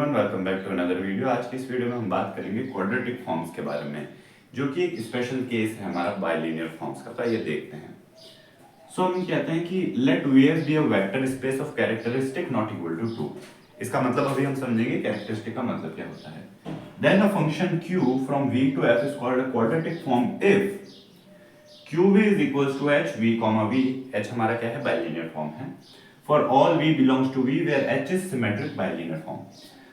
Everyone, welcome back to another video. आज की इस वीडियो में हम बात करेंगे क्वाड्रेटिक फॉर्म्स के बारे में, जो कि एक स्पेशल केस है हमारा बाइलिनियर फॉर्म्स का। तो आइए देखते हैं। हम कहते हैं कि let VF be a vector space of characteristic not equal to 2। इसका मतलब अभी हम समझेंगे कैरेक्टरिस्टिक का मतलब क्या होता है। Then a function Q from V to F is called a quadratic form if QV is equals to H V comma V। H हमारा क्या है, बाइलिनियर फॉर्म है। For all V belongs to V where H is symmetric bilinear form।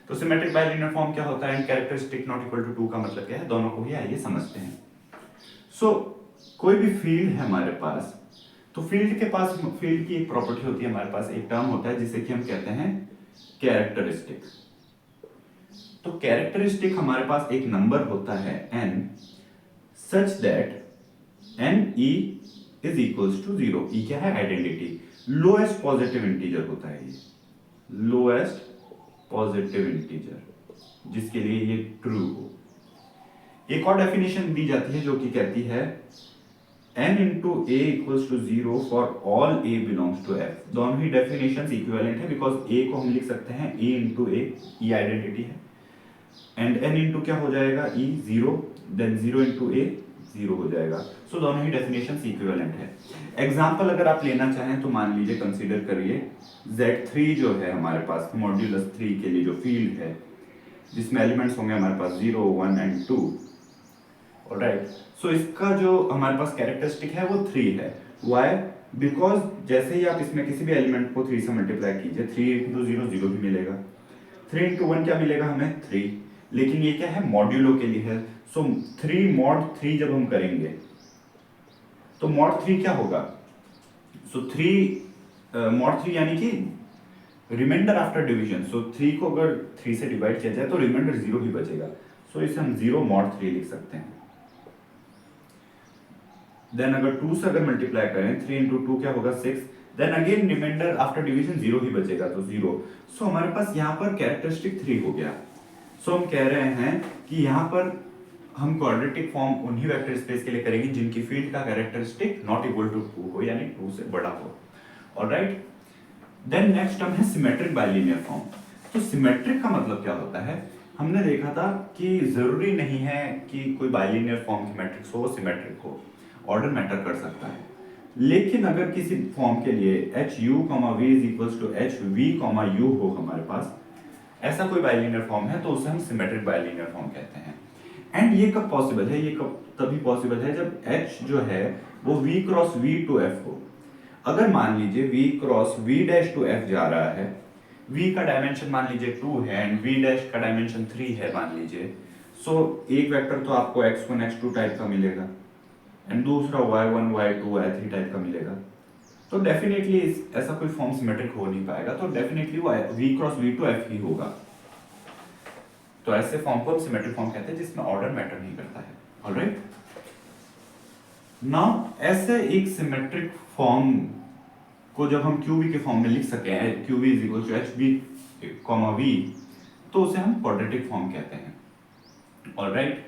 तो symmetric bilinear form क्या होता है, characteristic not equal to 2 का मतलब क्या है, दोनों को ही आइए समझते हैं। कोई भी फील्ड है हमारे पास, तो फील्ड की एक प्रॉपर्टी होती है, हमारे पास एक टर्म होता है जिसे कि हम कहते हैं कैरेक्टरिस्टिक। तो कैरेक्टरिस्टिक हमारे पास एक नंबर होता है n, such that n e is equals to 0। E क्या है, आइडेंटिटी, लोएस्ट पॉजिटिव इंटीजर होता है ये, लोएस्ट पॉजिटिव इंटीजर, जिसके लिए ये ट्रू हो। एक और डेफिनेशन दी जाती है जो कि कहती है n into A equals to 0 for all a belongs to f। दोनों ही डेफिनेशंस इक्विवेलेंट है, बिकॉज a को हम लिख सकते हैं e into A, E identity है, एंड n इंटू क्या हो जाएगा, e 0, देन 0 इंटू ए 0 हो जाएगा। दोनों ही डेफिनेशंस इक्विवेलेंट है। एग्जांपल अगर आप लेना चाहें तो मान लीजिए, कंसीडर करिए Z3 जो है हमारे पास मॉड्यूलस 3 के लिए जो फील्ड है, जिसमें एलिमेंट्स होंगे हमारे पास 0, 1 एंड 2। ऑलराइट, इसका जो हमारे पास कैरेक्टरिस्टिक है वो 3 है। व्हाई? बिकॉज जैसे ही आप इसमें किसी भी एलिमेंट को 3 से मल्टीप्लाई कीजिए, 3 इंटू 0 0 ही मिलेगा, 3 इंटू 1 क्या मिलेगा हमें, 3। लेकिन ये क्या है, मॉड्यूलो के लिए है। 3 मॉड 3 जब हम करेंगे तो मॉड 3 क्या होगा, 3 मॉड 3 यानी कि रिमाइंडर आफ्टर डिवीजन। 3 को अगर 3 से डिवाइड किया जाए तो रिमाइंडर 0 ही बचेगा। इसे हम 0 मॉड 3 लिख सकते हैं। देन अगर 2 से अगर मल्टीप्लाई करें, 3 इंटू 2 क्या होगा, 6। Then again reminder after division 0 ही बचेगा, तो 0। हमारे पास यहाँ पर कैरेक्टरिस्टिक 3 हो गया। हम कह रहे हैं कि यहाँ पर हम क्वाड्रेटिक फॉर्म उन्हीं वेक्टर स्पेस के लिए करेंगे जिनकी फील्ड का कैरेक्टरिस्टिक नॉट इक्वल टू 2 हो, यानी 2 से बड़ा हो। ऑलराइट, देन नेक्स्ट टर्म है सिमेट्रिक बाइलिनियर फॉर्म। तो सिमेट्रिक का मतलब क्या होता है, हमने देखा था कि जरूरी नहीं है कि कोई बाइलिनियर फॉर्म की मैट्रिक्स हो सिमेट्रिक हो, ऑर्डर मैटर कर सकता है। लेकिन अगर किसी फॉर्म के लिए H U comma V is equals to H V comma U हो हमारे पास, ऐसा कोई बाइलिनियर फॉर्म है, तो उसे हम सिमेट्रिक बाइलिनियर फॉर्म कहते हैं। एंड ये कब पॉसिबल है, ये कब तभी पॉसिबल है जब H जो है वो V cross V to F हो। अगर मान लीजिए V cross V dash to F जा रहा है, V का डायमेंशन मान लीजिए 2 है एंड V डैश का डायमेंशन 3 है मान लीजिए, एक वेक्टर तो आपको x1 x2 टाइप का मिलेगा एंड दूसरा y1 y2 y3 टाइप का मिलेगा। तो डेफिनेटली ऐसा कोई फॉर्म सिमेट्रिक हो नहीं पाएगा, तो डेफिनेटली वो V cross V to F ही होगा। तो ऐसे फॉर्म को हम सिमेट्रिक फॉर्म कहते हैं जिसमें ऑर्डर मैटर नहीं करता है। ऑलराइट, नाउ ऐसे एक सिमेट्रिक फॉर्म को जब हम QV के फॉर्म में लिख सके, QV is equal to HV comma V, तो उसे हम क्वाड्रेटिक फॉर्म कहते हैं। ऑलराइट,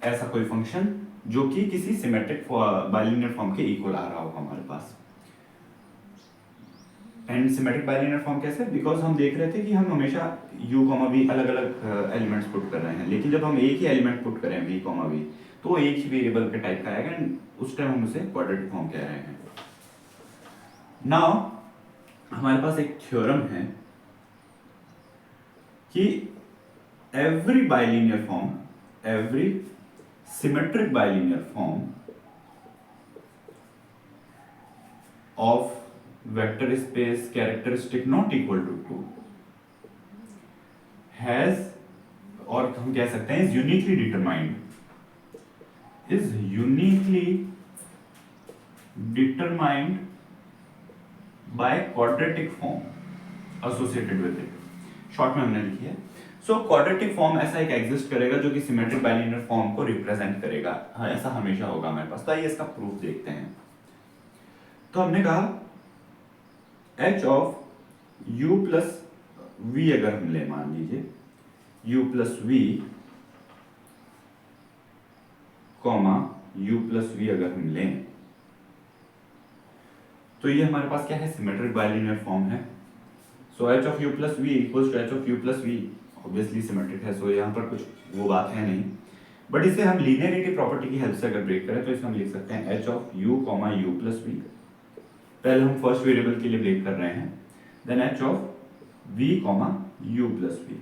ऐसा कोई फंक्शन जो कि किसी सिमेट्रिक बाइलिनियर फॉर्म के इक्वल आ रहा हो हमारे पास। एंड सिमेट्रिक बाइलिनियर फॉर्म कैसे, बिकॉज हम देख रहे थे कि हम हमेशा u, v अलग अलग एलिमेंट्स पुट कर रहे हैं, लेकिन जब हम एक ही एलिमेंट पुट करें v, v, तो एक ही वेरिएबल के टाइप का आएगा एंड उस टाइम हम उसे क्वाड्रेटिक फॉर्म कह रहे हैं। नाउ हमारे पास एक थ्योरम है कि every bilinear form, every symmetric bilinear form of vector space characteristic not equal to 2 has, और हम कह सकते हैं is uniquely determined, by quadratic form associated with it. Short में हमने लिखी है। क्वाड्रेटिक फॉर्म ऐसा एक एग्जिस्ट करेगा जो कि सिमेट्रिक बाइलिनियर फॉर्म को रिप्रेजेंट करेगा। हाँ, ऐसा हमेशा होगा हमारे पास। तो आइए इसका प्रूफ देखते हैं। तो हमने कहा h of u plus v अगर हम ले, मान लीजिए u plus v comma u plus v अगर हम लें, तो ये हमारे पास क्या है, सिमेट्रिक बाइलिनियर फॉर्म है। h of u plus v equals to h of u plus v, obviously symmetric है, सो यहाँ पर कुछ वो बात है नहीं, बट इसे हम लीनियरिटी प्रॉपर्टी की हेल्प से अगर ब्रेक करें तो इसे हम लिख सकते हैं H of U comma U plus V. पहले हम फर्स्ट वेरिएबल के लिए ब्रेक कर रहे हैं, then H of V comma U plus V.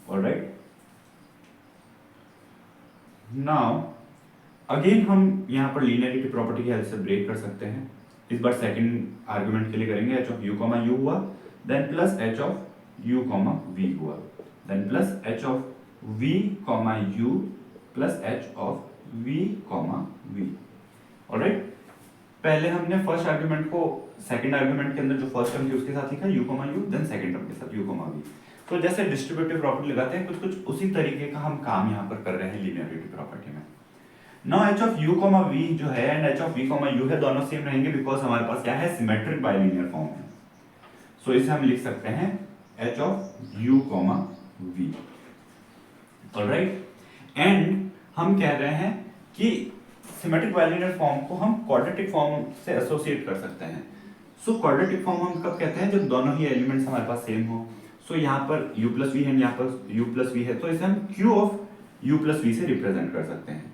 Alright, now again हम यहाँ पर लीनियरिटी प्रॉपर्टी की हेल्प से ब्रेक कर सकते हैं। इस बार सेकंड आर्गुमेंट के लिए करेंगे, H of U comma U हुआ, then plus H of U comma V हुआ, then plus H of V comma U plus H of V comma V. Alright, पहले हमने फर्स्ट आर्गुमेंट को सेकंड आर्गुमेंट के अंदर जो फर्स्ट टर्म थी उसके साथ लिखा U comma U, then second term के साथ यू कॉमा वी। तो जैसे डिस्ट्रीब्यूटिव प्रॉपर्टी लगाते हैं, कुछ कुछ उसी तरीके का हम काम यहाँ पर कर रहे हैं लीनियरिटी प्रॉपर्टी में। Now H of U comma V जो है and H of V comma U है, दोनों सेम रहेंगे बिकॉज हमारे पास क्या है, सिमेट्रिक बाइलिनियर फॉर्म है। सो इसे हम लिख सकते हैं H of U comma V. Alright, and हम कह रहे हैं कि सिमेट्रिक बाइलिनियर फॉर्म को हम क्वाड्रेटिक फॉर्म से एसोसिएट कर सकते हैं। सो क्वाड्रेटिक फॉर्म हम कब कहते हैं, जब दोनों ही एलिमेंट्स हमारे पास सेम हो। सो यहाँ पर u प्लस वी है, यहाँ पर u प्लस वी है, तो इसे हम q of u plus V से रिप्रेजेंट कर सकते हैं।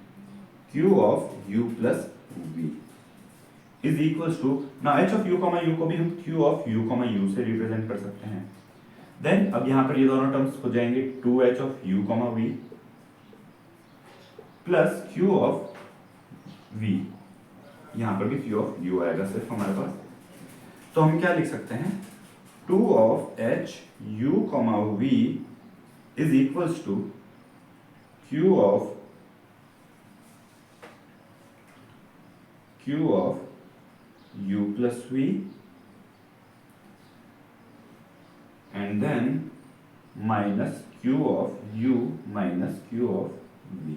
q of u plus V is equals to, now h of u comma u को भी हम q of u comma u से रिप्रेजेंट कर सकते हैं। देन अब यहाँ पर ये दोनों टर्म्स हो जाएंगे 2h of u comma v plus q of v, यहाँ पर भी q ऑफ u आएगा सिर्फ हमारे पास। तो हम क्या लिख सकते हैं, 2 of h u comma v is equals to q of u plus v and then minus q of u minus q of v।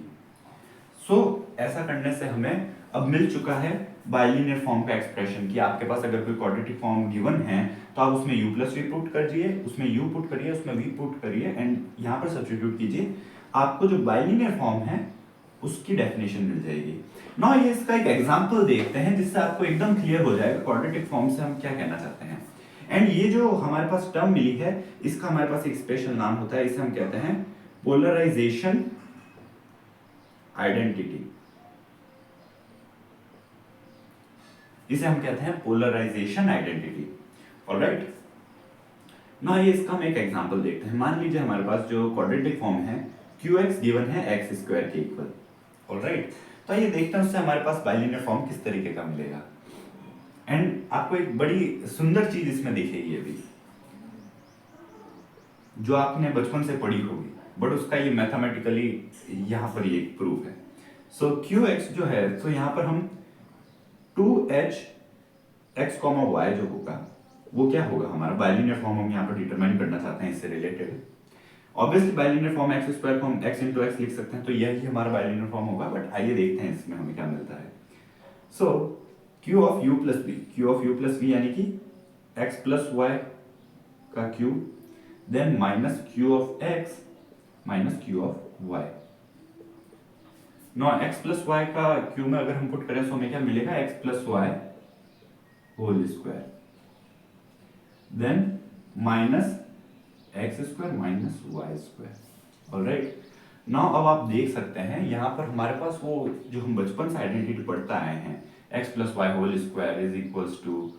सो ऐसा करने से हमें अब मिल चुका है बाइलिनियर फॉर्म का एक्सप्रेशन कि आपके पास अगर कोई क्वाड्रेटिक फॉर्म गिवन है तो आप उसमें u प्लस वी पुट करिए, उसमें u पुट करिए, उसमें v पुट करिए एंड यहाँ पर सब्स्टिट्यूट कीजिए, आपको जो बाइलिनियर फॉर्म है उसकी डेफिनेशन मिल जाएगी। ना ये इसका एक एग्जांपल देखते हैं जिससे आपको एकदम क्लियर हो जाएगा क्वाड्रेटिक फॉर्म से हम क्या कहना चाहते हैं। एंड ये जो हमारे पास टर्म मिली है इसका हमारे पास एक स्पेशल नाम होता है, इसे हम कहते हैं पोलराइजेशन आइडेंटिटी। इसे हम कहते हैं पोलराइजेशन आइडेंटिटी। ऑलराइट, ना ये इसका हम एक एग्जांपल देखते हैं। मान लीजिए हमारे पास जो क्वाड्रेटिक फॉर्म है qx गिवन है x स्क्वायर के इक्वल। ऑलराइट, तो ये देखते हैं उससे हमारे पास बाइलिनियर फॉर्म किस तरीके का मिलेगा। एंड आपको एक बड़ी सुंदर चीज इसमें दिखेगी अभी जो आपने बचपन से पढ़ी होगी, बट उसका ये मैथमेटिकली यहाँ पर ये प्रूफ है। सो qx जो है, तो यहाँ पर हम 2h x कॉमा y जो होगा वो क्या होगा, हमारा बाइलिनियर फॉर्म हम यहाँ पर डिटरमाइन करना चाहते हैं इससे related. Obviously bilinear form x square को हम x इंटू एक्स लिख सकते हैं, तो यही हमारा बाइलिनियर फॉर्म होगा। बट आइए देखते हैं इसमें हमें क्या मिलता है। So q of u plus v, q of u plus v यानी कि x प्लस y का q, then minus q of x minus q of y। No x plus y का q में अगर हम पुट करें तो हमें क्या मिलेगा, x plus y whole square, then minus X square minus Y square. Alright, now अब आप देख सकते हैं यहाँ पर हमारे पास वो जो हम बचपन से आइडेंटिटी पढ़ता आए हैं, X plus Y whole square is equals to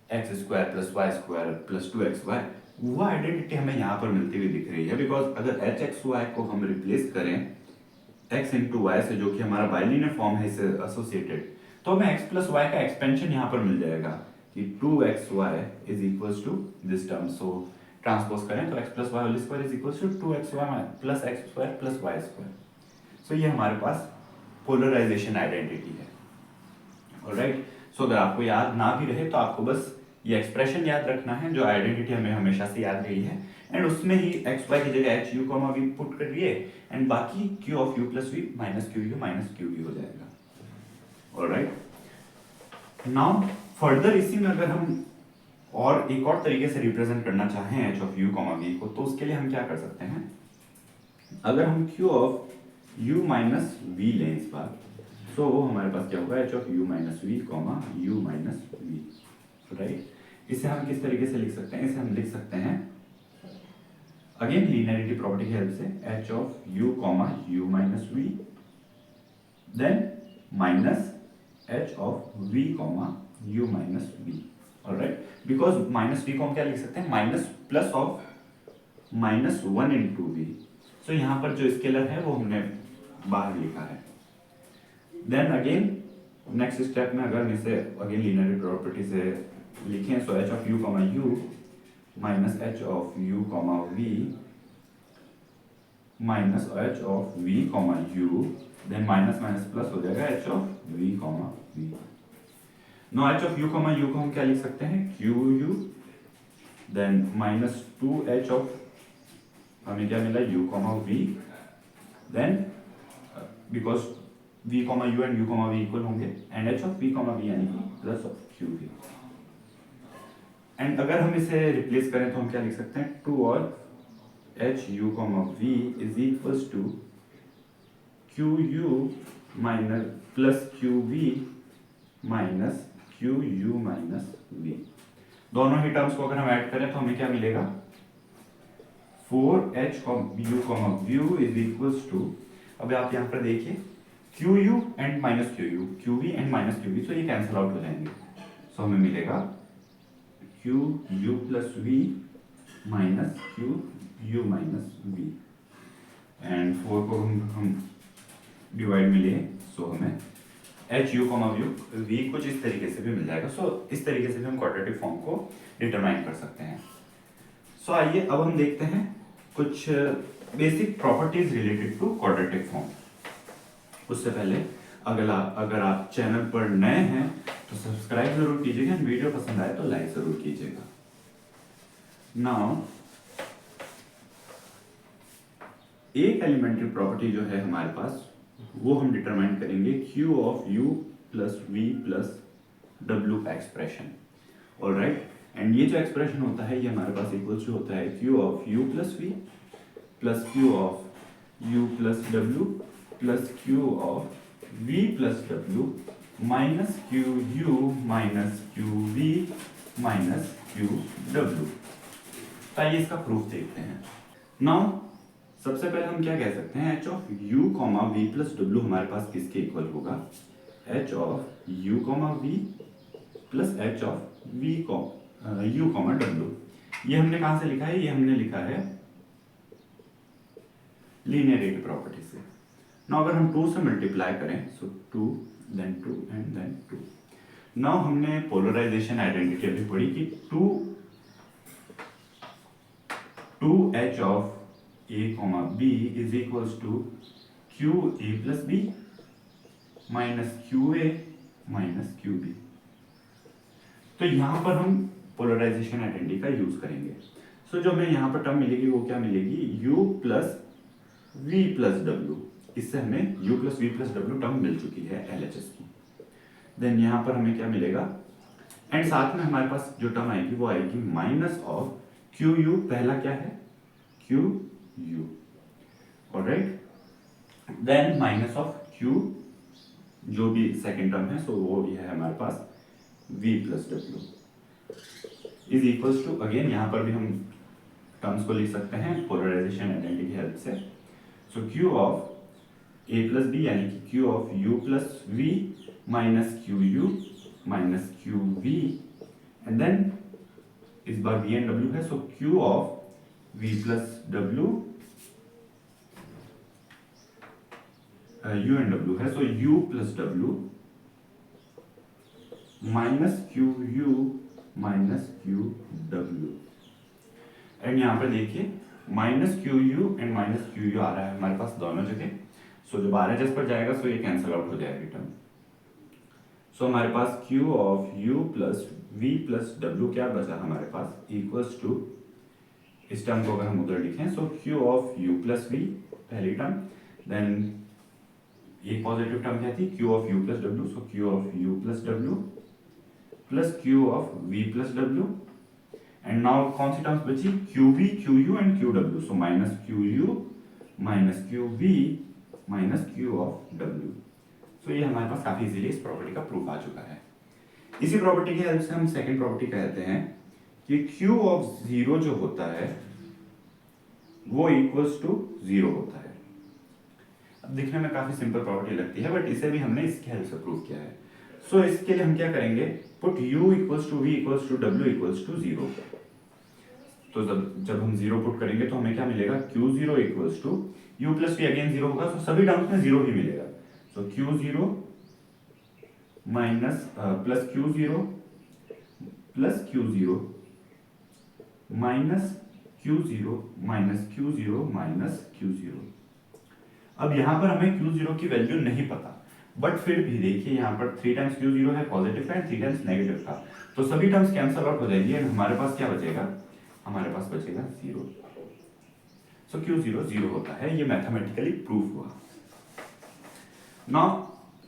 X square plus Y square plus 2xy, वो आइडेंटिटी हमें यहाँ पर मिलती हुई दिख रही है। बिकॉज अगर एच एक्स वाई को हम रिप्लेस करें x इंटू वाई से, जो कि हमारा बाइलिनियर फॉर्म है इससे एसोसिएटेड, तो हमें x प्लस वाई का एक्सपेंशन यहाँ पर मिल जाएगा कि 2xy is equals to this term. So transpose करें तो x plus Y whole square is equals to 2xy plus X square plus Y square. So ये हमारे पास पोलराइजेशन आइडेंटिटी है। ऑलराइट, सो अगर आपको याद ना भी रहे तो आपको बस ये एक्सप्रेशन याद रखना है जो आइडेंटिटी हमें हमेशा से याद रही है, एंड उसमें ही एक्स वाई की जगह H U comma V put करिए एंड बाकी Q of U plus V minus Q U minus Q V हो जाएगा। ऑलराइट, नाउ फर्दर इसी में अगर हम और एक और तरीके से रिप्रेजेंट करना चाहें H of U comma V को, तो उसके लिए हम क्या कर सकते हैं, अगर हम Q of U minus V लें इस बार, तो हमारे पास क्या होगा, H of U minus V comma U minus V. Right, इसे हम किस तरीके से लिख सकते हैं, इसे हम लिख सकते हैं अगेन लीनियरिटी प्रॉपर्टी की हेल्प से h of u comma u minus v then minus h of v comma u minus v। Alright, because minus v को हम क्या लिख सकते हैं, minus plus of minus one into V. So यहाँ पर जो स्केलर है वो हमने बाहर लिखा है। देन अगेन नेक्स्ट स्टेप में अगर इसे अगेन लीनियरिटी प्रॉपर्टी से लिखें, so h of u comma u minus h of u comma v minus h of v comma u then minus minus plus हो जाएगा h of v comma v। No h of u comma u को हम क्या लिख सकते हैं, q u then minus 2h of हमें क्या मिला u comma v then because v comma u and u comma v equal होंगे and h of v comma v यानी कि plus of q v। And अगर हम इसे रिप्लेस करें तो हम क्या लिख सकते हैं, 2 और h u comma v is equals to q u minus plus q v minus q u minus v। दोनों ही टर्म्स को अगर हम ऐड करें तो हमें क्या मिलेगा, 4h u comma v is equals to, अब आप यहाँ पर देखिए Q U and minus Q U, Q V and minus Q V, so ये कैंसिल आउट हो जाएंगे। सो हमें मिलेगा Q U plus V minus Q U minus V and 4 को हम डिवाइड में लिए, सो हमें एच यू कॉमा वी कुछ इस तरीके से भी मिल जाएगा। सो इस तरीके से भी हम क्वाड्रेटिक फॉर्म को डिटरमाइन कर सकते हैं। सो आइए अब हम देखते हैं कुछ basic properties related to quadratic form. उससे पहले अगर आप चैनल पर नए हैं तो सब्सक्राइब जरूर कीजिएगा, वीडियो पसंद आए तो लाइक जरूर कीजिएगा। नाउ एक एलिमेंट्री प्रॉपर्टी जो है हमारे पास वो हम डिटरमाइन करेंगे Q of U plus V plus W का एक्सप्रेशन। ऑलराइट, एंड ये जो एक्सप्रेशन होता है ये हमारे पास इक्वल्स टू होता है Q of U plus V plus Q of U plus W plus Q of V plus W minus Q U minus Q V minus Q W। आइए इसका प्रूफ देखते हैं। नाउ सबसे पहले हम क्या कह सकते हैं, h of u comma v plus W हमारे पास किसके इक्वल होगा, h of u comma v plus h of v u comma W. ये हमने कहां से लिखा है, ये हमने लिखा है लीनियरिटी प्रॉपर्टी से। नाउ अगर हम 2 से मल्टीप्लाई करें, सो 2 देन 2 एंड देन 2। नाउ हमने पोलराइजेशन आइडेंटिटी अभी पढ़ी कि 2h of a comma b is equals to qa plus b minus qa minus qb। तो यहां पर हम पोलराइजेशन आइडेंटिटी का यूज करेंगे। सो जो हमें यहां पर टर्म मिलेगी वो क्या मिलेगी, u plus v plus w। इससे हमें u plus v plus w term मिल चुकी है LHS की। देन यहां पर हमें क्या मिलेगा, एंड साथ में हमारे पास जो टर्म आएगी वो आएगी माइनस ऑफ qu, पहला क्या है qu, alright, then minus of q जो भी सेकेंड टर्म है, सो वो ये है हमारे पास v plus W is equals to, again यहाँ पर भी हम टर्म्स को लिख सकते हैं पोलराइजेशन आइडेंटिटी की हेल्प से। So q of a plus b यानी कि q of u plus v minus Q U minus Q V and then इस बार v एंड w है, so q of v plus w u and w है, so u plus w minus Q U minus Q W. And यहाँ पर देखिए minus Q U and minus Q U आ रहा है हमारे पास दोनों जगह। सो जब RHS पर जाएगा सो ये कैंसिल आउट हो जाएगी टर्म। सो हमारे पास q of u plus v plus w क्या बचा हमारे पास, इक्वल्स टू, इस टर्म को अगर हम उधर लिखें, सो q of u plus v पहली टर्म, देन एक पॉजिटिव टर्म क्या थी q of u plus w, so q of u plus w plus q of v plus w and now कौन सी टर्म्स बची, qv qu and qw, so minus qu minus qv minus q of w। सो ये हमारे पास काफी easily इस property का proof आ चुका है। इसी प्रॉपर्टी की हेल्प से हम सेकंड प्रॉपर्टी कहते हैं कि q ऑफ 0 जो होता है वो इक्वल्स टू 0 होता है। अब दिखने में काफी सिंपल प्रॉपर्टी लगती है, बट इसे भी हमने इसके हेल्प से प्रूव किया है। सो इसके लिए हम क्या करेंगे, put u equals to v equals to w equals to 0। तो जब हम 0 पुट करेंगे तो हमें क्या मिलेगा, q0 equals to u plus v, again 0 होगा, तो सभी टर्म्स में 0 ही मिलेगा। So q0 minus plus q0 plus q0 minus q0 minus q0 minus q0। अब यहाँ पर हमें Q0 की वैल्यू नहीं पता, बट फिर भी देखिए यहाँ पर 3 टाइम्स Q0 है पॉजिटिव का एंड 3 टाइम्स नेगेटिव का, तो सभी टर्म्स कैंसल आउट हो जाएंगी एंड हमारे पास क्या बचेगा, हमारे पास बचेगा 0। सो Q0 0 होता है, ये मैथमेटिकली प्रूफ हुआ। नाउ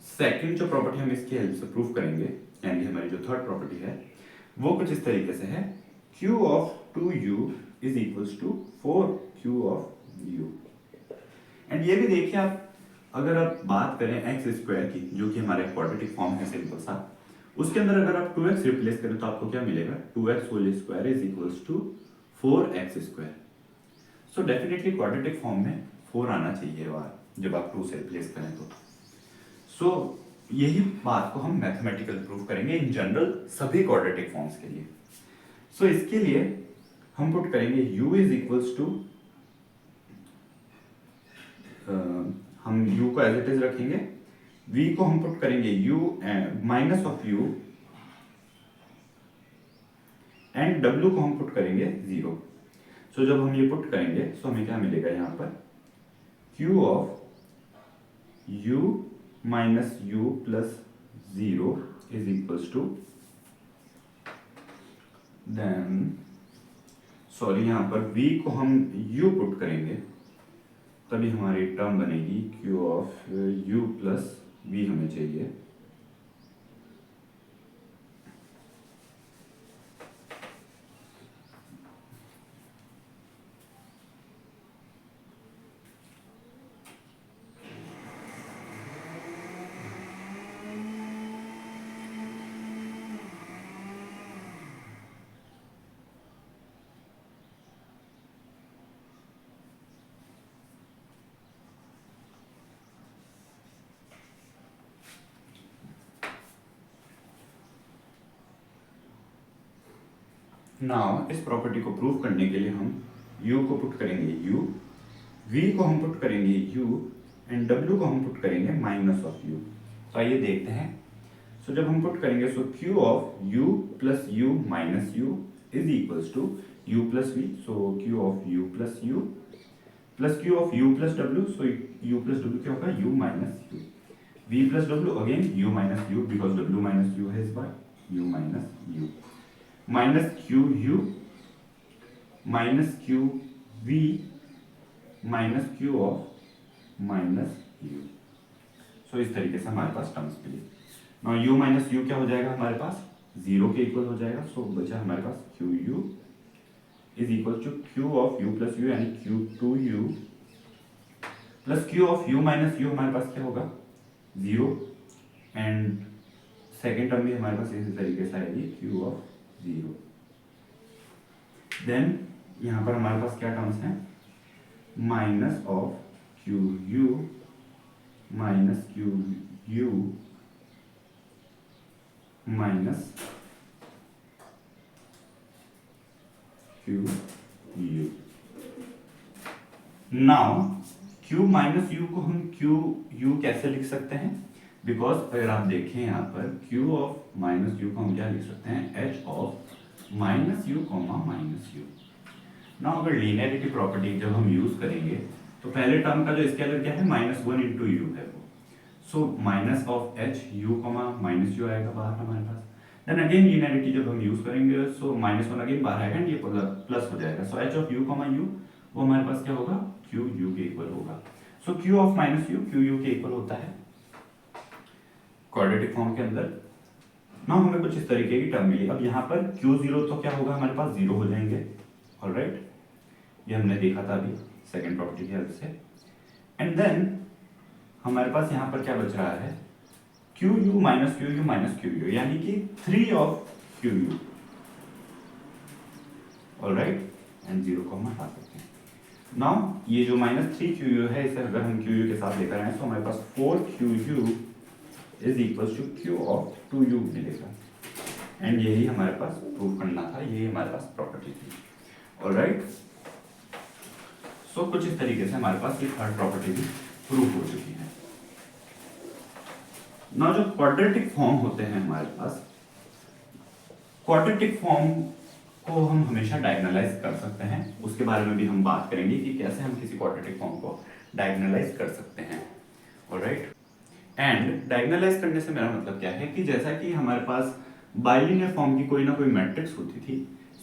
सेकंड जो प्रॉपर्टी हम इसकी हेल्प से प्रूफ करेंगे, यानी हमारी जो थर्ड प्रॉपर्टी है वो कुछ इस तरीके से है, Q of 2u is equals to 4Q of u। And ये भी देखिए आप, अगर आप बात करें एक्स स्क्वायर की, जो कि हमारे क्वाड्रेटिक फॉर्म है सिंपल सा, उसके अंदर अगर आप 2x रिप्लेस करें तो आपको क्या मिलेगा, 2x whole square is equals to 4x square. So definitely quadratic form में 4 आना चाहिए बार जब आप 2 से रिप्लेस करें तो। सो यही बात को हम मैथमेटिकल प्रूफ करेंगे इन जनरल सभी क्वाड्रेटिक फॉर्म्स के लिए। सो इसके लिए हम पुट करेंगे u इज इक्वल्स टू, हम u को एज इट इज रखेंगे, v को हम पुट करेंगे u minus of u and w को हम पुट करेंगे 0। सो जब हम ये पुट करेंगे तो हमें क्या मिलेगा यहाँ पर, q of u minus u plus 0 is equals to, then sorry यहाँ पर v को हम u पुट करेंगे तभी हमारी टर्म बनेगी q of u plus v हमें चाहिए। नाउ इस प्रॉपर्टी को प्रूव करने के लिए हम u को पुट करेंगे u, v को हम पुट करेंगे u एंड w को हम पुट करेंगे माइनस ऑफ u। तो आइए देखते हैं। सो जब हम पुट करेंगे so q of u plus u minus u is equals to u plus v। So q of u plus u plus q of u plus w। So u plus w क्या होगा, u minus u। v plus w again u minus u because w minus u है इस बार, u minus u minus Q U minus Q V minus Q of minus U. So इस तरीके से हमारे पास टर्म्स मिली। नाउ यू माइनस यू क्या हो जाएगा हमारे पास, 0 के इक्वल हो जाएगा। सो बचा हमारे पास Q U is equal to Q of U plus U, यानी Q two U plus Q of U minus U, हमारे पास क्या होगा 0 एंड सेकेंड टर्म भी हमारे पास इसी तरीके से आएगी क्यू ऑफ 0। देन यहां पर हमारे पास क्या टर्म्स हैं, minus of Q U minus Q U minus Q you. Now Q minus you को हम क्यू यू कैसे लिख सकते हैं, बिकॉज अगर आप देखें यहाँ पर q ऑफ माइनस यू को हम क्या लिख सकते हैं, h of minus you comma minus you. ना अगर लीनियरिटी प्रॉपर्टी जब हम यूज करेंगे तो पहले टर्म का जो स्केलर क्या है -1 इंटू यू है वो, so minus of h u comma minus you आएगा बाहर हमारे पास। देन अगेन लीनियरिटी जब हम यूज करेंगे सो -1 अगेन बाहर आएगा एंड ये प्लस हो जाएगा। सो h of u comma u वो हमारे पास क्या होगा, q u के इक्वल होगा। सो q of minus you q u के इक्वल होता है क्वाड्रेटिक फॉर्म के अंदर। ना हमें कुछ इस तरीके की टर्म मिली। अब यहाँ पर Q0 तो क्या होगा हमारे पास 0 हो जाएंगे, ऑलराइट, ये हमने देखा था अभी सेकंड प्रॉपर्टी की हेल्प से। एंड देन हमारे पास यहाँ पर क्या बच रहा है, QU minus QU minus QU, यानी कि 3 ऑफ QU, ऑलराइट, एंड 0 को हम हटा सकते हैं। नाउ ये जो -3QU है इसे अगर हम QU के साथ लेकर आए तो हमारे पास 4QU is equal to Q of 2U मिलेगा। एंड यही हमारे पास प्रूव करना था, यही हमारे पास प्रॉपर्टी थी। ऑलराइट, सो कुछ इस तरीके से हमारे पास ये थर्ड प्रॉपर्टी भी प्रूव हो चुकी है। ना जो क्वाड्रेटिक फॉर्म होते हैं हमारे पास, क्वाड्रेटिक फॉर्म को हम हमेशा डायगोनलाइज कर सकते हैं, उसके बारे में भी हम बात करेंगे कि कैसे हम किसी क्वाड्रेटिक फॉर्म को डायगोनलाइज कर सकते हैं। ऑलराइट, एंड डायगोनलाइज करने से मेरा मतलब क्या है कि जैसा कि हमारे पास बाइलिनियर फॉर्म की कोई ना कोई मैट्रिक्स होती थी,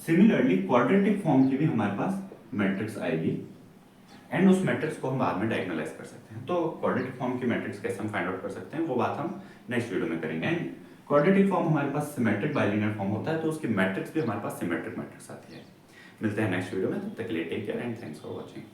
सिमिलरली क्वाड्रेटिक फॉर्म की भी हमारे पास मैट्रिक्स आएगी एंड उस मैट्रिक्स को हम बाद में डायगोनलाइज कर सकते हैं। तो क्वाड्रेटिक फॉर्म की मैट्रिक्स कैसे हम फाइंड आउट कर सकते हैं वो बात हम नेक्स्ट वीडियो में करेंगे। एंड क्वाड्रेटिक फॉर्म हमारे पास सिमेट्रिक बाइलिनियर फॉर्म होता है, तो उसकी मैट्रिक्स भी हमारे पास सिमेट्रिक मैट्रिक्स आती है। मिलते हैं नेक्स्ट वीडियो में, तब तक के लिए take care and thanks for watching.